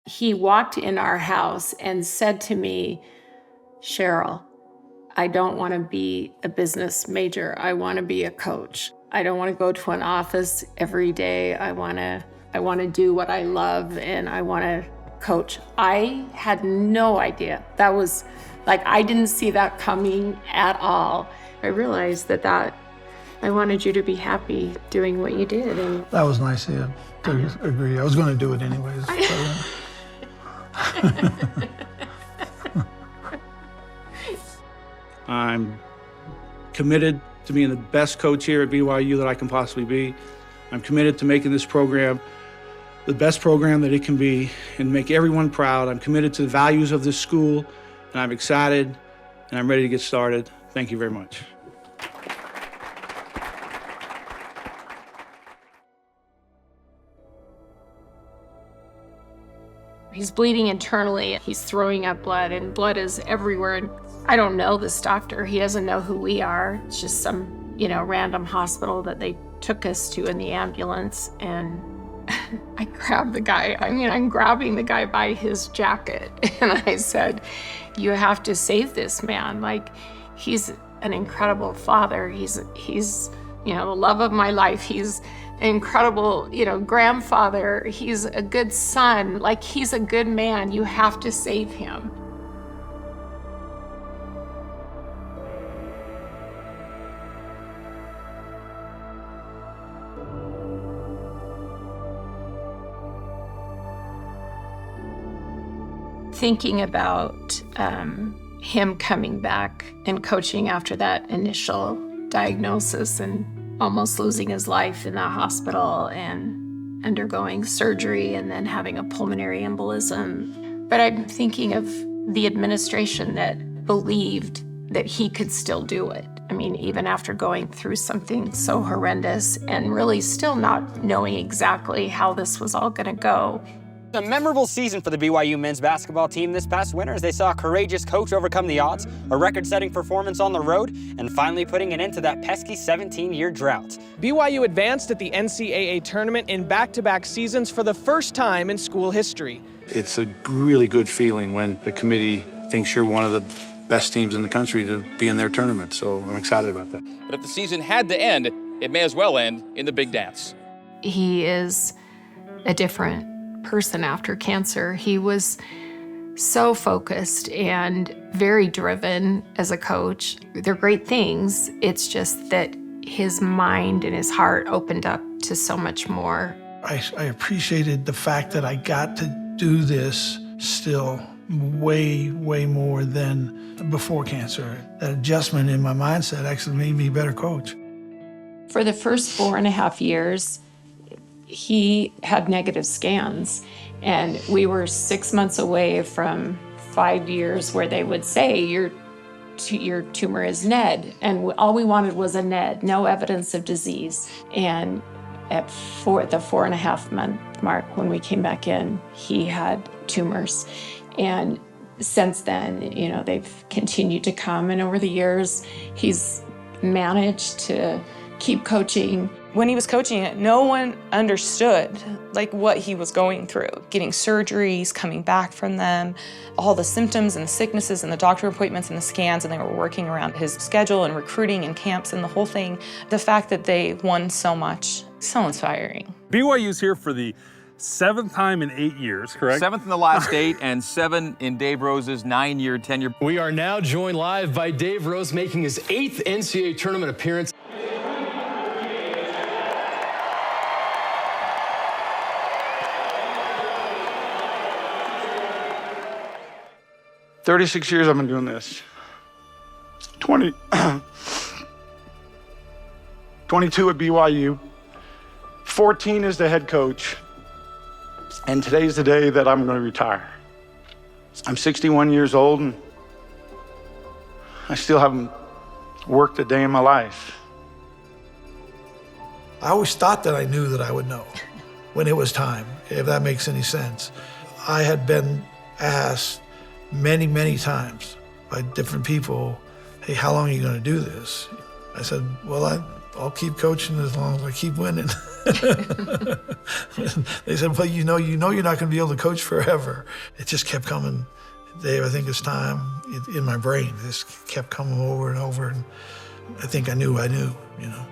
He walked in our house and said to me, "Cheryl, I don't want to be a business major. I want to be a coach. I don't want to go to an office every day. I want to do what I love, and I want to coach." I had no idea. That was like, I didn't see that coming at all. I realized that I wanted you to be happy doing what you did. And that was nice of you to agree. I was going to do it anyways. I'm committed to being the best coach here at BYU that I can possibly be. I'm committed to making this program the best program that it can be and make everyone proud. I'm committed to the values of this school, and I'm excited, and I'm ready to get started. Thank you very much. He's bleeding internally. He's throwing up blood, and blood is everywhere. And I don't know this doctor. He doesn't know who we are. It's just some, random hospital that they took us to in the ambulance. And I grabbed the guy. I'm grabbing the guy by his jacket. And I said, "You have to save this man. Like, he's an incredible father. He's the love of my life. He's an incredible, grandfather. He's a good son. Like, he's a good man. You have to save him." Thinking about him coming back and coaching after that initial diagnosis and almost losing his life in that hospital and undergoing surgery and then having a pulmonary embolism. But I'm thinking of the administration that believed that he could still do it. Even after going through something so horrendous and really still not knowing exactly how this was all going to go. A memorable season for the BYU men's basketball team this past winter as they saw a courageous coach overcome the odds, a record-setting performance on the road, and finally putting an end to that pesky 17-year drought. BYU advanced at the NCAA tournament in back-to-back seasons for the first time in school history. It's a really good feeling when the committee thinks you're one of the best teams in the country to be in their tournament, so I'm excited about that. But if the season had to end, it may as well end in the big dance. He is a different person after cancer. He was so focused and very driven as a coach. They're great things. It's just that his mind and his heart opened up to so much more. I appreciated the fact that I got to do this still way, way more than before cancer. That adjustment in my mindset actually made me a better coach. For the first 4.5 years, he had negative scans, and we were 6 months away from 5 years where they would say your tumor is NED, and all we wanted was a NED, no evidence of disease. And at the 4.5 month mark when we came back in, he had tumors. And since then, they've continued to come, and over the years, he's managed to keep coaching. When he was coaching it, no one understood what he was going through, getting surgeries, coming back from them, all the symptoms and the sicknesses and the doctor appointments and the scans, and they were working around his schedule and recruiting and camps and the whole thing. The fact that they won so much, so inspiring. BYU's here for the 7th time in 8 years, correct? 7th in the last 8 and 7 in Dave Rose's 9-year tenure. We are now joined live by Dave Rose making his 8th NCAA tournament appearance. "36 years I've been doing this. 22 at BYU, 14 as the head coach, and today's the day that I'm going to retire. I'm 61 years old, and I still haven't worked a day in my life. I always thought that I knew that I would know when it was time, if that makes any sense. I had been asked many, many times by different people, "Hey, how long are you going to do this?" I said, "Well, I'll keep coaching as long as I keep winning. They said, well, you know you're not going to be able to coach forever. It just kept coming. Dave, I think it's time in my brain. It just kept coming over and over. And I think I knew, you know.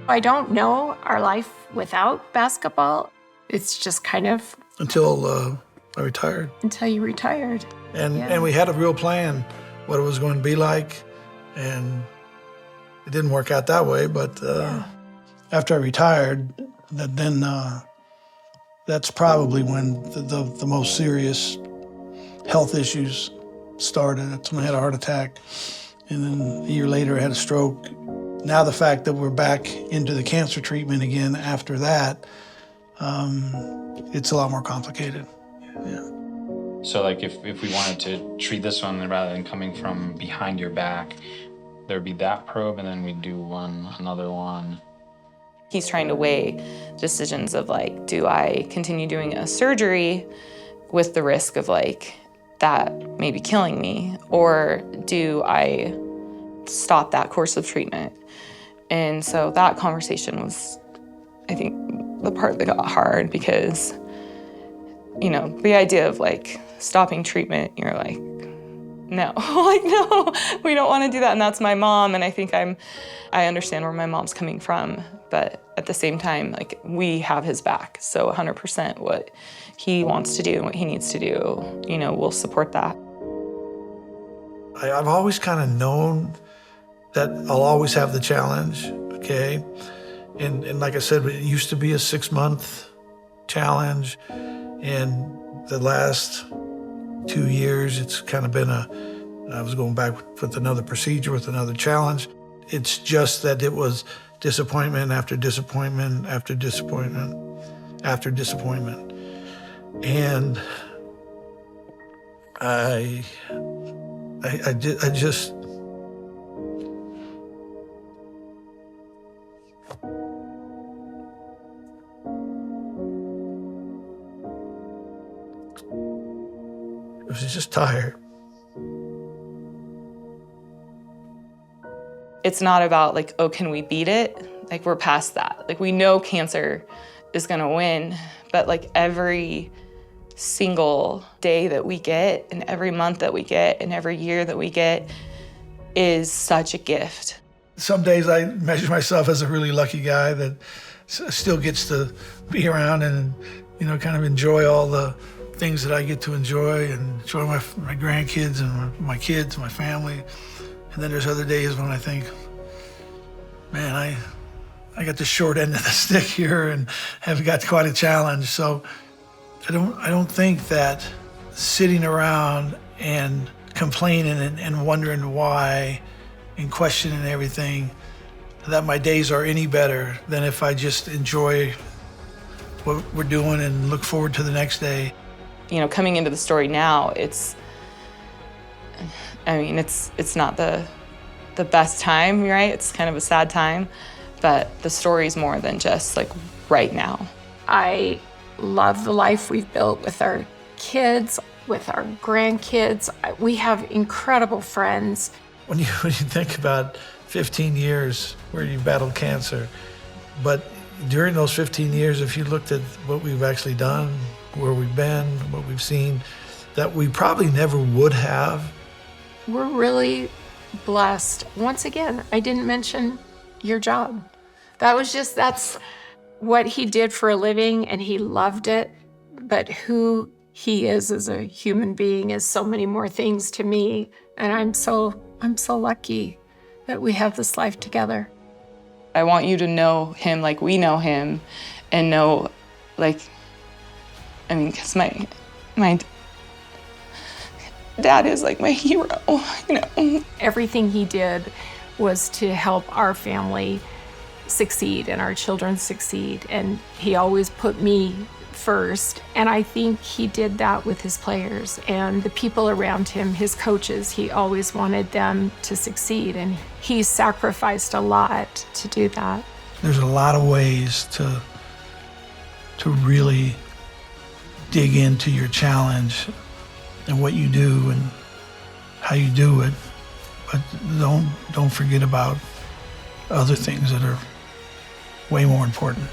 I don't know our life without basketball. It's just kind of... Until I retired. Until you retired. And we had a real plan, what it was going to be like. And it didn't work out that way, but after I retired, then that's probably when the most serious health issues started. That's when I had a heart attack, and then a year later I had a stroke. Now the fact that we're back into the cancer treatment again after that, it's a lot more complicated. Yeah. So like if we wanted to treat this one rather than coming from behind your back, there'd be that probe and then we'd do another one. He's trying to weigh decisions of like, do I continue doing a surgery with the risk of like that maybe killing me, or do I stop that course of treatment? And so that conversation was, I think, the part that got hard because, you know, the idea of like stopping treatment, you're like, no, like, no, we don't want to do that. And that's my mom. And I think I understand where my mom's coming from. But at the same time, like, we have his back. So 100% what he wants to do and what he needs to do, you know, we'll support that. I've always kind of known that I'll always have the challenge, okay? And like I said, it used to be a 6-month challenge. And the last 2 years, it's kind of been I was going back with another procedure, with another challenge. It's just that it was disappointment after disappointment after disappointment after disappointment. And I just I was just tired. It's not about like, oh, can we beat it? Like, we're past that. Like, we know cancer is gonna win, but like every single day that we get and every month that we get and every year that we get is such a gift. Some days I measure myself as a really lucky guy that still gets to be around and, you know, kind of enjoy all the things that I get to enjoy and enjoy my grandkids and my kids, my family. And then there's other days when I think, man, I got the short end of the stick here and have got quite a challenge. So I don't think that sitting around and complaining and wondering why and questioning everything, that my days are any better than if I just enjoy what we're doing and look forward to the next day. You know, coming into the story now, it's not the best time, right? It's kind of a sad time, but the story's more than just like right now. I love the life we've built with our kids, with our grandkids. We have incredible friends. When you think about 15 years where you battled cancer, but during those 15 years, if you looked at what we've actually done, where we've been, what we've seen, that we probably never would have. We're really blessed. Once again, I didn't mention your job. That's what he did for a living, and he loved it. But who he is as a human being is so many more things to me. And I'm so lucky that we have this life together. I want you to know him like we know him, and know, like, I mean, because my dad is like my hero, you know. Everything he did was to help our family succeed and our children succeed. And he always put me first. And I think he did that with his players and the people around him, his coaches. He always wanted them to succeed. And he sacrificed a lot to do that. There's a lot of ways to really dig into your challenge and what you do and how you do it, but don't forget about other things that are way more important.